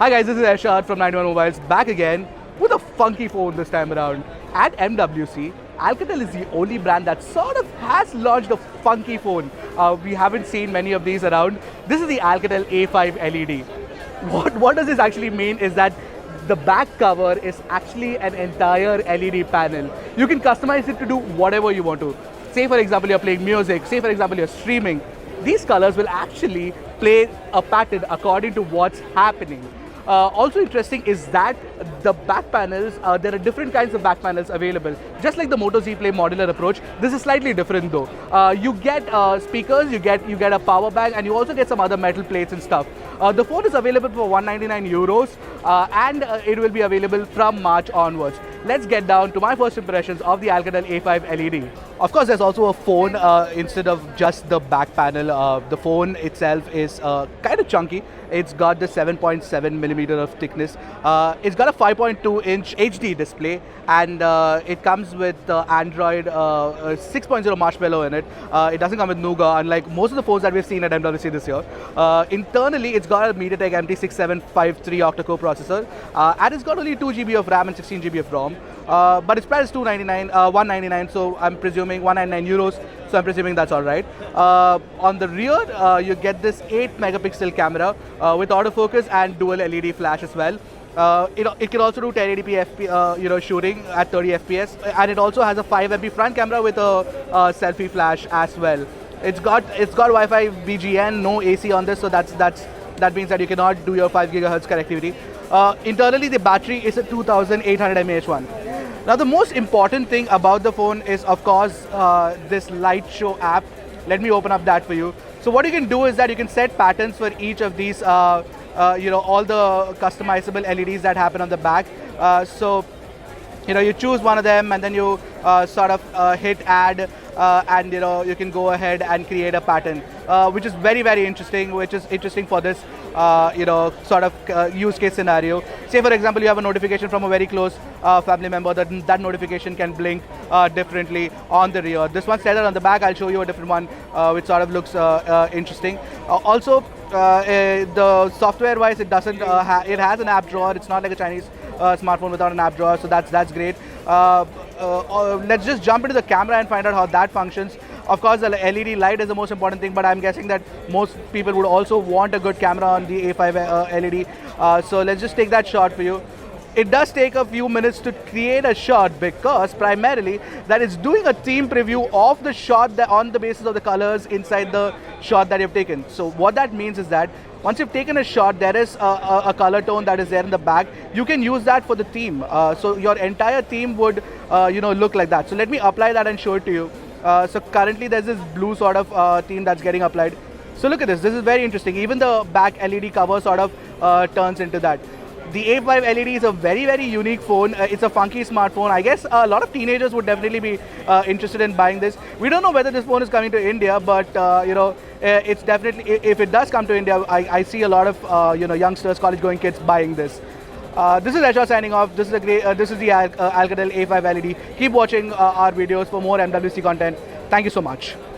Hi guys, this is Ershad from 91 Mobiles back again with a funky phone this time around. At MWC, Alcatel is the only brand that sort of has launched a funky phone. We haven't seen many of these around. This is the Alcatel A5 LED. What does this actually mean is that the back cover is actually an entire LED panel. You can customize it to do whatever you want to. Say for example you're playing music, say for example you're streaming. These colors will actually play a pattern according to what's happening. Also interesting is that the back panels, there are different kinds of back panels available. Just like the Moto Z Play modular approach, this is slightly different though. You get speakers, you get a power bank, and you also get some other metal plates and stuff. The phone is available for 199 euros and it will be available from March onwards. Let's get down to my first impressions of the Alcatel A5 LED. Of course, there's also a phone instead of just the back panel. The phone itself is kind of chunky. It's got the 7.7mm of thickness. It's got a 5.2-inch HD display, and it comes with Android 6.0 Marshmallow in it. It doesn't come with Nougat, unlike most of the phones that we've seen at MWC this year. Internally, it's got a MediaTek MT6753 octa-core processor, and it's got only 2GB of RAM and 16GB of ROM. But its price is 199, so I'm presuming 199 euros. So I'm presuming that's all right. On the rear, you get this 8-megapixel camera with autofocus and dual LED flash as well. It can also do 1080p shooting at 30 FPS, and it also has a 5MP front camera with a selfie flash as well. It's got Wi-Fi BGN, no AC on this, so that means that you cannot do your 5 GHz connectivity. Internally, the battery is a 2800 mAh one. Now, the most important thing about the phone is, of course, this Light Show app. Let me open up that for you. So what you can do is that you can set patterns for each of these, all the customizable LEDs that happen on the back. So you choose one of them, and then you sort of hit add, and you can go ahead and create a pattern, which is very, very interesting. Which is interesting for this sort of use case scenario. Say for example you have a notification from a very close family member, that notification can blink differently on the rear. This one's centered on the back. I'll show you a different one which sort of looks interesting. Also, the software wise, it doesn't it has an app drawer. It's not like a Chinese smartphone without an app drawer, so that's great. Let's just jump into the camera and find out how that functions. Of course, the LED light is the most important thing, but I'm guessing that most people would also want a good camera on the A5 LED. So let's just take that shot for you. It does take a few minutes to create a shot because primarily that is doing a theme preview of the shot on the basis of the colors inside the shot that you've taken. So what that means is that once you've taken a shot, there is a color tone that is there in the back. You can use that for the theme. So your entire theme would look like that. So let me apply that and show it to you. So currently there's this blue sort of theme that's getting applied. So look at this. This is very interesting. Even the back LED cover sort of turns into that. The A5 LED is a very, very unique phone. It's a funky smartphone. I guess a lot of teenagers would definitely be interested in buying this. We don't know whether this phone is coming to India, but it's definitely, if it does come to India, I see a lot of youngsters, college-going kids buying this. This is Ershad signing off. This is the Alcatel A5 LED. Keep watching our videos for more MWC content. Thank you so much.